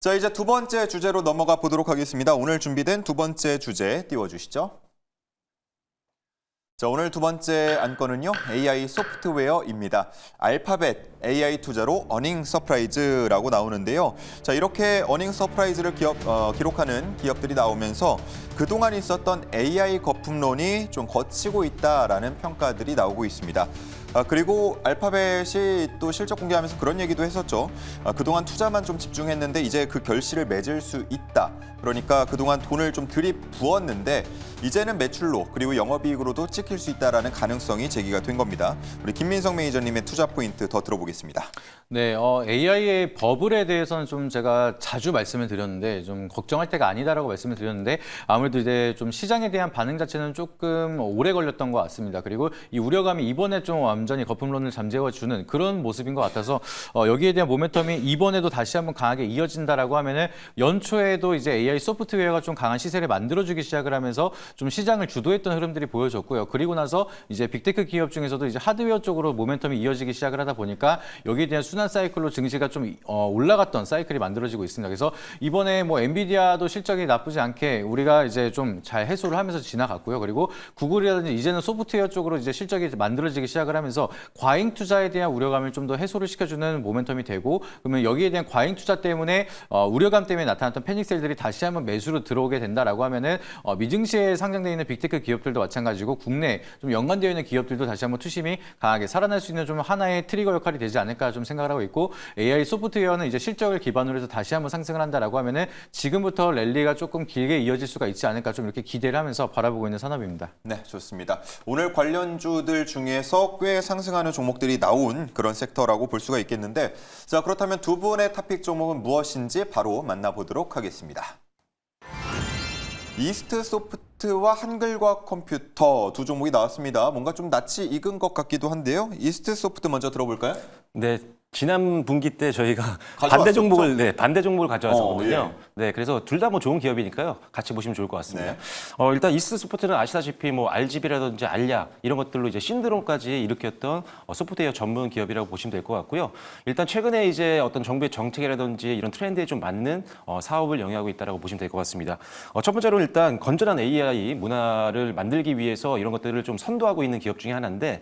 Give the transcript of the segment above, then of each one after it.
자, 이제 두 번째 주제로 넘어가 보도록 하겠습니다. 오늘 준비된 두 번째 주제 띄워주시죠. 자, 오늘 두 번째 안건은요, AI 소프트웨어입니다. 알파벳 AI 투자로 어닝 서프라이즈라고 나오는데요. 자, 이렇게 어닝 서프라이즈를 기록하는 기업들이 나오면서 그동안 있었던 AI 거품론이 좀 거치고 있다라는 평가들이 나오고 있습니다. 그리고 알파벳이 또 실적 공개하면서 그런 얘기도 했었죠. 그동안 투자만 좀 집중했는데 이제 그 결실을 맺을 수 있다. 그러니까 그동안 돈을 좀 들이부었는데 이제는 매출로 그리고 영업이익으로도 찍힐 수 있다라는 가능성이 제기가 된 겁니다. 우리 김민성 매니저님의 투자 포인트 더 들어보겠습니다. 네, AI의 버블에 대해서는 좀 제가 자주 말씀을 드렸는데 좀 걱정할 때가 아니다라고 말씀을 드렸는데 아무래도 이제 좀 시장에 대한 반응 자체는 조금 오래 걸렸던 것 같습니다. 그리고 이 우려감이 이번에 좀 완전히 거품론을 잠재워주는 그런 모습인 것 같아서 여기에 대한 모멘텀이 이번에도 다시 한번 강하게 이어진다라고 하면은 연초에도 이제 AI 소프트웨어가 좀 강한 시세를 만들어주기 시작을 하면서 좀 시장을 주도했던 흐름들이 보여졌고요. 그리고 나서 이제 빅테크 기업 중에서도 이제 하드웨어 쪽으로 모멘텀이 이어지기 시작을 하다 보니까 여기에 대한 순환 사이클로 증시가 좀 올라갔던 사이클이 만들어지고 있습니다. 그래서 이번에 뭐 엔비디아도 실적이 나쁘지 않게 우리가 이제 좀 잘 해소를 하면서 지나갔고요. 그리고 구글이라든지 이제는 소프트웨어 쪽으로 이제 실적이 만들어지기 시작을 하면서 과잉 투자에 대한 우려감을 좀 더 해소를 시켜주는 모멘텀이 되고 그러면 여기에 대한 과잉 투자 때문에 우려감 때문에 나타났던 패닉셀들이 다시 한번 매수로 들어오게 된다라고 하면은 미증시에 상장되어 있는 빅테크 기업들도 마찬가지고 국내 좀 연관되어 있는 기업들도 다시 한번 투심이 강하게 살아날 수 있는 좀 하나의 트리거 역할이 되지 않을까 좀 생각을 하고 있고 AI 소프트웨어는 이제 실적을 기반으로 해서 다시 한번 상승을 한다라고 하면은 지금부터 랠리가 조금 길게 이어질 수가 있지 않을까 좀 이렇게 기대를 하면서 바라보고 있는 산업입니다. 네, 좋습니다. 오늘 관련주들 중에서 꽤 상승하는 종목들이 나온 그런 섹터라고 볼 수가 있겠는데 자, 그렇다면 두 분의 토픽 종목은 무엇인지 바로 만나보도록 하겠습니다. 이스트 소프트와 한글과학 컴퓨터 두 종목이 나왔습니다. 뭔가 좀 낯이 익은 것 같기도 한데요. 이스트 소프트 먼저 들어볼까요? 네, 지난 분기 때 저희가 가져왔었죠? 반대 종목을 가져왔었거든요. 예. 네, 그래서 둘 다 뭐 좋은 기업이니까요. 같이 보시면 좋을 것 같습니다. 네. 일단 이스트 소프트는 아시다시피 뭐 RGB라든지 알약 이런 것들로 이제 신드롬까지 일으켰던 소프트웨어 전문 기업이라고 보시면 될 것 같고요. 일단 최근에 이제 어떤 정부의 정책이라든지 이런 트렌드에 좀 맞는 사업을 영위하고 있다라고 보시면 될 것 같습니다. 첫 번째로 일단 건전한 AI 문화를 만들기 위해서 이런 것들을 좀 선도하고 있는 기업 중에 하나인데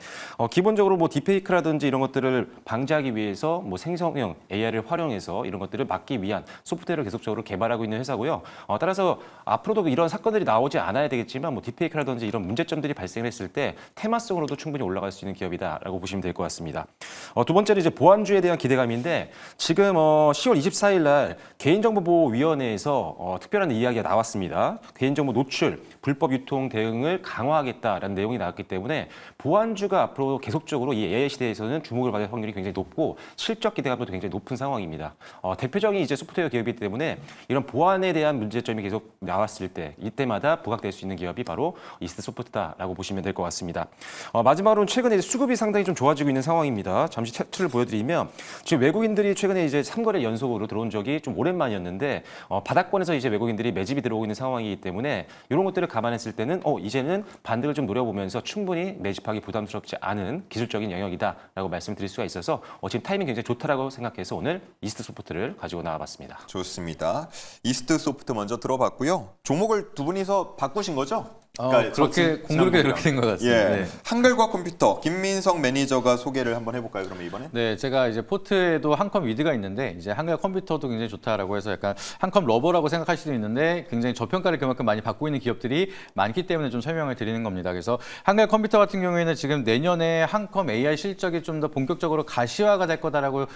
기본적으로 뭐 딥페이크라든지 이런 것들을 방지하기 위해서 뭐 생성형 AI를 활용해서 이런 것들을 막기 위한 소프트웨어를 계속적으로 개발하고 있는 회사고요. 따라서 앞으로도 이런 사건들이 나오지 않아야 되겠지만 뭐 딥페이크라든지 이런 문제점들이 발생했을 때 테마성으로도 충분히 올라갈 수 있는 기업이다라고 보시면 될 것 같습니다. 두 번째는 이제 보안주에 대한 기대감인데 지금 10월 24일 날 개인정보보호위원회에서 특별한 이야기가 나왔습니다. 개인정보 노출, 불법 유통 대응을 강화하겠다라는 내용이 나왔기 때문에 보안주가 앞으로 계속적으로 이 AI 시대에서는 주목을 받을 확률이 굉장히 높고 실적 기대감도 굉장히 높은 상황입니다. 대표적인 이제 소프트웨어 기업이기 때문에 이런 보안에 대한 문제점이 계속 나왔을 때 이때마다 부각될 수 있는 기업이 바로 이스트 소프트다라고 보시면 될 것 같습니다. 마지막으로는 최근에 수급이 상당히 좀 좋아지고 있는 상황입니다. 잠시 차트를 보여드리면 지금 외국인들이 최근에 이제 3거래 연속으로 들어온 적이 좀 오랜만이었는데 바닥권에서 이제 외국인들이 매집이 들어오고 있는 상황이기 때문에 이런 것들을 감안했을 때는 이제는 반등을 좀 노려보면서 충분히 매집하기 부담스럽지 않은 기술적인 영역이다라고 말씀드릴 수가 있어서 지금 타이밍 굉장히 좋다라고 생각해서 오늘 이스트 소프트를 가지고 나와봤습니다. 좋습니다. 이스트 소프트 먼저 들어봤고요. 종목을 두 분이서 바꾸신 거죠? 그렇게 공교롭게 그렇게 된 것 같습니다. 예. 네. 한글과 컴퓨터 김민성 매니저가 소개를 한번 해볼까요? 그러면 이번에? 네, 제가 이제 포트에도 한컴 위드가 있는데 이제 한글 컴퓨터도 굉장히 좋다라고 해서 약간 한컴 러버라고 생각할 수도 있는데 굉장히 저평가를 그만큼 많이 받고 있는 기업들이 많기 때문에 좀 설명을 드리는 겁니다. 그래서 한글 컴퓨터 같은 경우에는 지금 내년에 한컴 AI 실적이 좀 더 본격적으로 가시화가 될 거다라고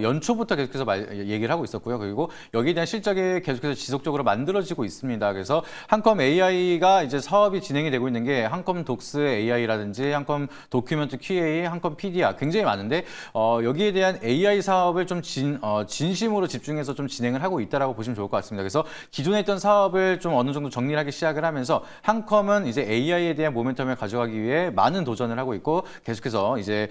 연초부터 계속해서 얘기를 하고 있었고요. 그리고 여기에 대한 실적이 계속해서 지속적으로 만들어지고 있습니다. 그래서 한컴 AI가 이제 사업이 진행이 되고 있는 게 한컴 독스 AI라든지 한컴 도큐멘트 QA, 한컴 PDR 굉장히 많은데 여기에 대한 AI 사업을 좀 진심으로 집중해서 좀 진행을 하고 있다라고 보시면 좋을 것 같습니다. 그래서 기존에 있던 사업을 좀 어느 정도 정리를 하기 시작을 하면서 한컴은 이제 AI에 대한 모멘텀을 가져가기 위해 많은 도전을 하고 있고 계속해서 이제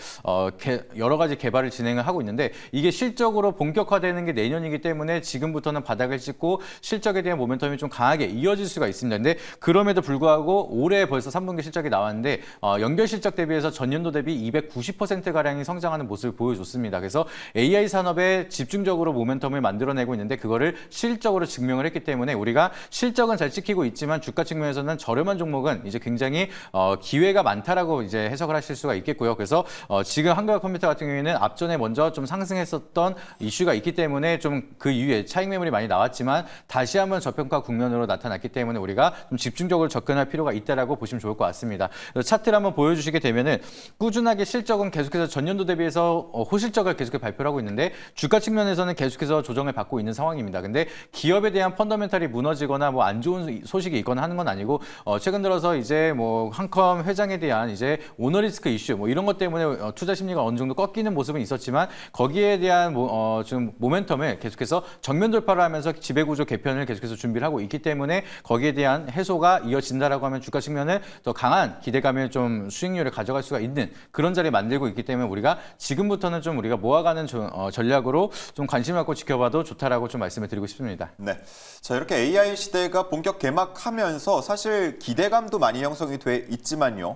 여러 가지 개발을 진행을 하고 있는데 이게 실적으로 본격화되는 게 내년이기 때문에 지금부터는 바닥을 찍고 실적에 대한 모멘텀이 좀 강하게 이어질 수가 있습니다. 근데 그럼에도 불구하고 불구하고 올해 벌써 3분기 실적이 나왔는데 연결 실적 대비해서 전년도 대비 290%가량이 성장하는 모습을 보여줬습니다. 그래서 AI 산업에 집중적으로 모멘텀을 만들어내고 있는데 그거를 실적으로 증명을 했기 때문에 우리가 실적은 잘 찍히고 있지만 주가 측면에서는 저렴한 종목은 이제 굉장히 기회가 많다라고 이제 해석을 하실 수가 있겠고요. 그래서 지금 한국컴퓨터 같은 경우에는 앞전에 먼저 좀 상승했었던 이슈가 있기 때문에 좀 그 이후에 차익 매물이 많이 나왔지만 다시 한번 저평가 국면으로 나타났기 때문에 우리가 좀 집중적으로 접근할 필요가 있다라고 보시면 좋을 것 같습니다. 차트를 한번 보여주시게 되면은 꾸준하게 실적은 계속해서 전년도 대비해서 호실적을 계속해서 발표를 하고 있는데 주가 측면에서는 계속해서 조정을 받고 있는 상황입니다. 근데 기업에 대한 펀더멘탈이 무너지거나 뭐 안 좋은 소식이 있거나 하는 건 아니고 최근 들어서 이제 뭐 한컴 회장에 대한 이제 오너리스크 이슈 뭐 이런 것 때문에 투자 심리가 어느 정도 꺾이는 모습은 있었지만 거기에 대한 지금 모멘텀을 계속해서 정면 돌파를 하면서 지배구조 개편을 계속해서 준비를 하고 있기 때문에 거기에 대한 해소가 이어진다라고 하면 주가 측면은 더 강한 기대감을 좀 수익률을 가져갈 수가 있는 그런 자리를 만들고 있기 때문에 우리가 지금부터는 좀 우리가 모아가는 전략으로 좀 관심 갖고 지켜봐도 좋다라고 좀 말씀을 드리고 싶습니다. 네. 자, 이렇게 AI 시대가 본격 개막하면서 사실 기대감도 많이 형성이 돼 있지만요.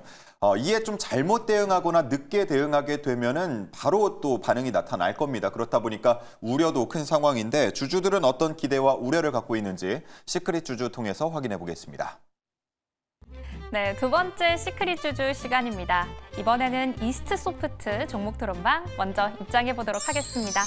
이에 좀 잘못 대응하거나 늦게 대응하게 되면은 바로 또 반응이 나타날 겁니다. 그렇다 보니까 우려도 큰 상황인데 주주들은 어떤 기대와 우려를 갖고 있는지 시크릿 주주 통해서 확인해 보겠습니다. 네, 두 번째 시크릿 주주 시간입니다. 이번에는 이스트소프트 종목 토론방 먼저 입장해 보도록 하겠습니다.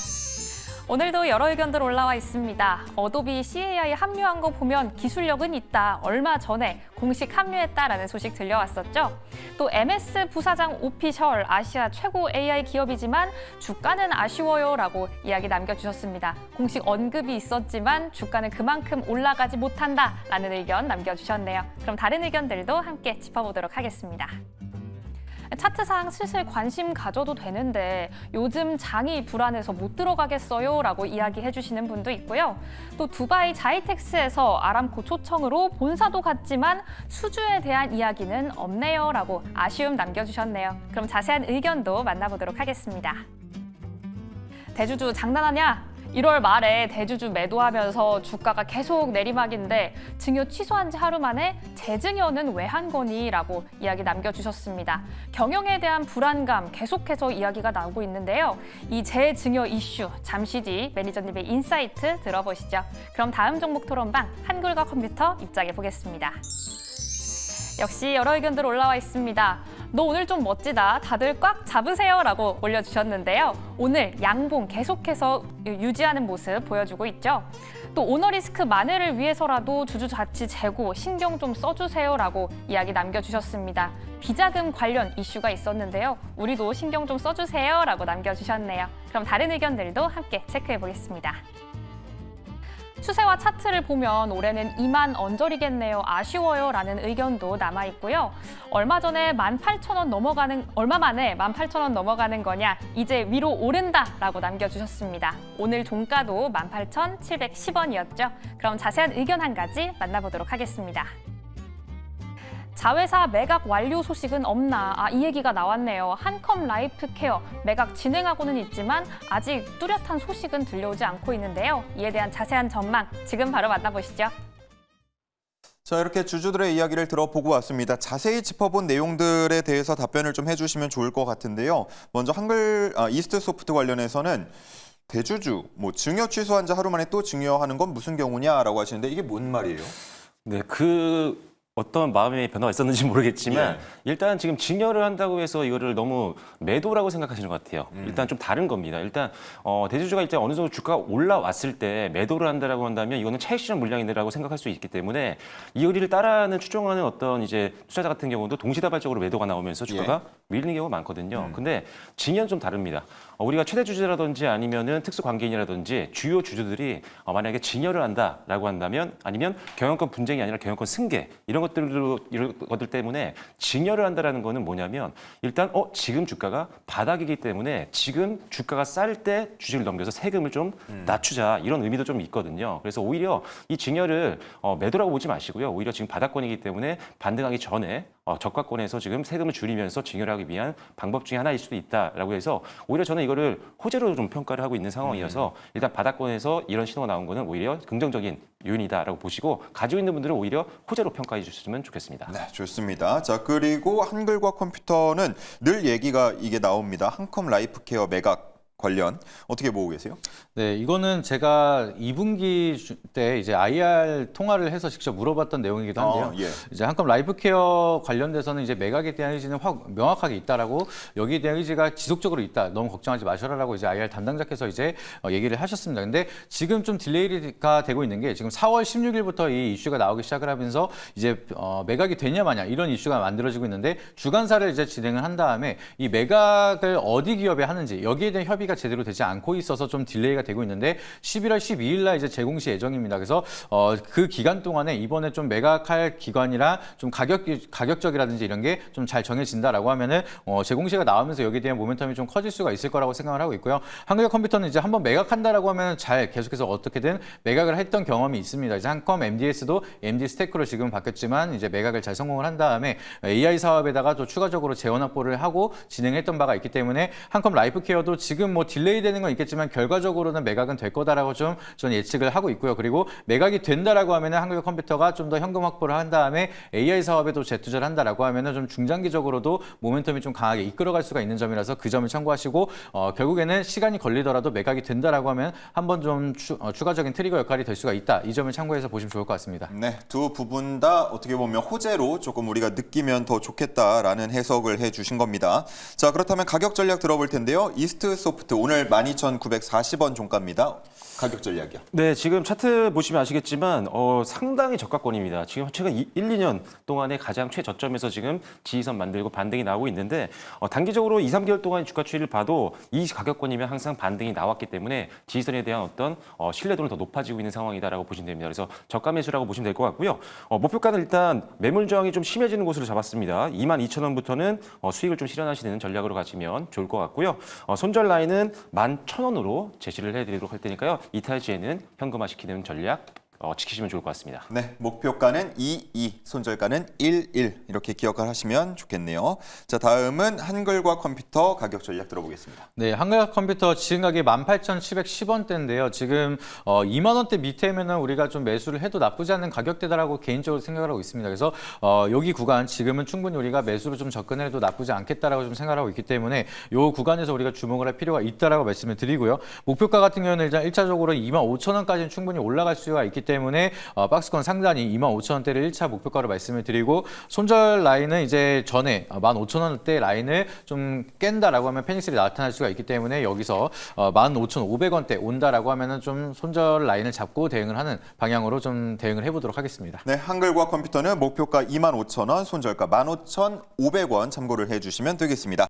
오늘도 여러 의견들 올라와 있습니다. 어도비 CAI 합류한 거 보면 기술력은 있다. 얼마 전에 공식 합류했다라는 소식 들려왔었죠. 또 MS 부사장 오피셜 아시아 최고 AI 기업이지만 주가는 아쉬워요라고 이야기 남겨주셨습니다. 공식 언급이 있었지만 주가는 그만큼 올라가지 못한다라는 의견 남겨주셨네요. 그럼 다른 의견들도 함께 짚어보도록 하겠습니다. 차트상 슬슬 관심 가져도 되는데 요즘 장이 불안해서 못 들어가겠어요 라고 이야기해 주시는 분도 있고요. 또 두바이 자이텍스에서 아람코 초청으로 본사도 갔지만 수주에 대한 이야기는 없네요 라고 아쉬움 남겨주셨네요. 그럼 자세한 의견도 만나보도록 하겠습니다. 대주주 장난하냐? 1월 말에 대주주 매도하면서 주가가 계속 내리막인데 증여 취소한 지 하루 만에 재증여는 왜 한 거니? 라고 이야기 남겨주셨습니다. 경영에 대한 불안감 계속해서 이야기가 나오고 있는데요. 이 재증여 이슈 잠시 뒤 매니저님의 인사이트 들어보시죠. 그럼 다음 종목 토론방 한글과 컴퓨터 입장해 보겠습니다. 역시 여러 의견들 올라와 있습니다. 너 오늘 좀 멋지다. 다들 꽉 잡으세요. 라고 올려주셨는데요. 오늘 양봉 계속해서 유지하는 모습 보여주고 있죠. 또 오너리스크 만회를 위해서라도 주주 자치 재고 신경 좀 써주세요. 라고 이야기 남겨주셨습니다. 비자금 관련 이슈가 있었는데요. 우리도 신경 좀 써주세요. 라고 남겨주셨네요. 그럼 다른 의견들도 함께 체크해 보겠습니다. 추세와 차트를 보면 올해는 2만 언저리겠네요. 아쉬워요. 라는 의견도 남아있고요. 얼마 만에 18,000원 넘어가는 거냐. 이제 위로 오른다. 라고 남겨주셨습니다. 오늘 종가도 18,710원이었죠. 그럼 자세한 의견 한 가지 만나보도록 하겠습니다. 자회사 매각 완료 소식은 없나? 이 얘기가 나왔네요. 한컴 라이프케어 매각 진행하고는 있지만 아직 뚜렷한 소식은 들려오지 않고 있는데요. 이에 대한 자세한 전망 지금 바로 만나보시죠. 자, 이렇게 주주들의 이야기를 들어보고 왔습니다. 자세히 짚어본 내용들에 대해서 답변을 좀 해주시면 좋을 것 같은데요. 먼저 이스트소프트 관련해서는 대주주, 증여 취소한 지 하루 만에 또 증여하는 건 무슨 경우냐라고 하시는데 이게 뭔 말이에요? 네, 어떤 마음의 변화가 있었는지 모르겠지만 예. 일단 지금 증여를 한다고 해서 이거를 너무 매도라고 생각하시는 것 같아요. 일단 좀 다른 겁니다. 일단 대주주가 일단 어느 정도 주가가 올라왔을 때 매도를 한다라고 한다면 이거는 차익 실현 물량이라고 생각할 수 있기 때문에 이 의리를 따라하는 추종하는 어떤 이제 투자자 같은 경우도 동시다발적으로 매도가 나오면서 주가가 밀리는 경우가 많거든요. 근데 증여는 좀 다릅니다. 우리가 최대 주주라든지 아니면은 특수 관계인이라든지 주요 주주들이 만약에 증여를 한다라고 한다면 아니면 경영권 분쟁이 아니라 경영권 승계 이런 것들 때문에 증여를 한다라는 거는 뭐냐면 일단 지금 주가가 바닥이기 때문에 지금 주가가 쌀 때 주식을 넘겨서 세금을 좀 낮추자 이런 의미도 좀 있거든요. 그래서 오히려 이 증여를 매도라고 보지 마시고요. 오히려 지금 바닥권이기 때문에 반등하기 전에 저가권에서 지금 세금을 줄이면서 증여하기 위한 방법 중에 하나일 수도 있다라고 해서 오히려 저는 이거를 호재로 좀 평가를 하고 있는 상황이어서 일단 바닥권에서 이런 신호가 나온 거는 오히려 긍정적인 요인이다라고 보시고 가지고 있는 분들은 오히려 호재로 평가해 주셨으면 좋겠습니다. 네, 좋습니다. 자, 그리고 한글과 컴퓨터는 늘 얘기가 이게 나옵니다. 한컴 라이프케어 매각 관련 어떻게 보고 계세요? 네, 이거는 제가 2분기 때 이제 IR 통화를 해서 직접 물어봤던 내용이기도 한데요. 예. 이제 한컴 라이프케어 관련돼서는 이제 매각에 대한 의지는 명확하게 있다라고 여기에 대한 의지가 지속적으로 있다. 너무 걱정하지 마셔라라고 이제 IR 담당자께서 이제 얘기를 하셨습니다. 근데 지금 좀 딜레이가 되고 있는 게 지금 4월 16일부터 이 이슈가 나오기 시작을 하면서 이제 매각이 되냐 마냐 이런 이슈가 만들어지고 있는데 주간사를 이제 진행을 한 다음에 이 매각을 어디 기업에 하는지 여기에 대한 협의가 제대로 되지 않고 있어서 좀 딜레이가 되고 있는데 11월 12일 날 이제 재공시 예정입니다. 그래서 그 기간 동안에 이번에 좀 매각할 기관이랑 좀 가격적이라든지 이런 게 좀 잘 정해진다라고 하면은 재공시가 나오면서 여기에 대한 모멘텀이 좀 커질 수가 있을 거라고 생각을 하고 있고요. 한글 컴퓨터는 이제 한번 매각한다라고 하면 잘 계속해서 어떻게든 매각을 했던 경험이 있습니다. 이제 한컴 MDS도 MD 스테이크로 지금 바뀌었지만 이제 매각을 잘 성공을 한 다음에 AI 사업에다가 또 추가적으로 재원 확보를 하고 진행했던 바가 있기 때문에 한컴 라이프케어도 지금 뭐 딜레이 되는 건 있겠지만 결과적으로는 매각은 될 거다라고 좀 저는 예측을 하고 있고요. 그리고 매각이 된다라고 하면은 한글 컴퓨터가 좀 더 현금 확보를 한 다음에 AI 사업에도 재투자를 한다라고 하면은 좀 중장기적으로도 모멘텀이 좀 강하게 이끌어갈 수가 있는 점이라서 그 점을 참고하시고 결국에는 시간이 걸리더라도 매각이 된다라고 하면 한번 좀 추가적인 트리거 역할이 될 수가 있다. 이 점을 참고해서 보시면 좋을 것 같습니다. 네, 두 부분 다 어떻게 보면 호재로 조금 우리가 느끼면 더 좋겠다라는 해석을 해주신 겁니다. 자, 그렇다면 가격 전략 들어볼 텐데요. 이스트 소프트 오늘 12,940원 종가입니다. 가격 전략이요. 네, 지금 차트 보시면 아시겠지만 상당히 저가권입니다. 지금 최근 1, 2년 동안의 가장 최저점에서 지금 지지선 만들고 반등이 나오고 있는데 단기적으로 2, 3개월 동안 주가 추이를 봐도 이 가격권이면 항상 반등이 나왔기 때문에 지지선에 대한 어떤 신뢰도는 더 높아지고 있는 상황이다라고 보시면 됩니다. 그래서 저가 매수라고 보시면 될 것 같고요. 목표가는 일단 매물 저항이 좀 심해지는 곳으로 잡았습니다. 22,000원부터는 수익을 좀 실현하시는 전략으로 가시면 좋을 것 같고요. 손절 라인은 11,000원으로 제시를 해드리도록 할 테니까요. 이탈 시에는 현금화시키는 전략 지키시면 좋을 것 같습니다. 네, 목표가는 22, 손절가는 11 이렇게 기억을 하시면 좋겠네요. 자, 다음은 한글과 컴퓨터 가격 전략 들어보겠습니다. 네, 한글 컴퓨터 지금 가격이 18,710원대인데요. 지금 2만 원대 밑에면은 우리가 좀 매수를 해도 나쁘지 않은 가격대다라고 개인적으로 생각을 하고 있습니다. 그래서 여기 구간 지금은 충분히 우리가 매수로 좀 접근해도 나쁘지 않겠다라고 좀 생각을 하고 있기 때문에 이 구간에서 우리가 주목을 할 필요가 있다라고 말씀을 드리고요. 목표가 같은 경우는 일단 1차적으로 25,000원까지는 충분히 올라갈 수가 있기 때문에 박스권 상단이 25,000원대를 1차 목표가로 말씀을 드리고 손절 라인은 이제 전에 15,000원대 라인을 좀 깬다라고 하면 페닉스를 나타날 수가 있기 때문에 여기서 15,500원대 온다라고 하면은 좀 손절 라인을 잡고 대응을 하는 방향으로 좀 대응을 해보도록 하겠습니다. 네, 한글과 컴퓨터는 목표가 25,000원, 손절가 15,500원 참고를 해주시면 되겠습니다.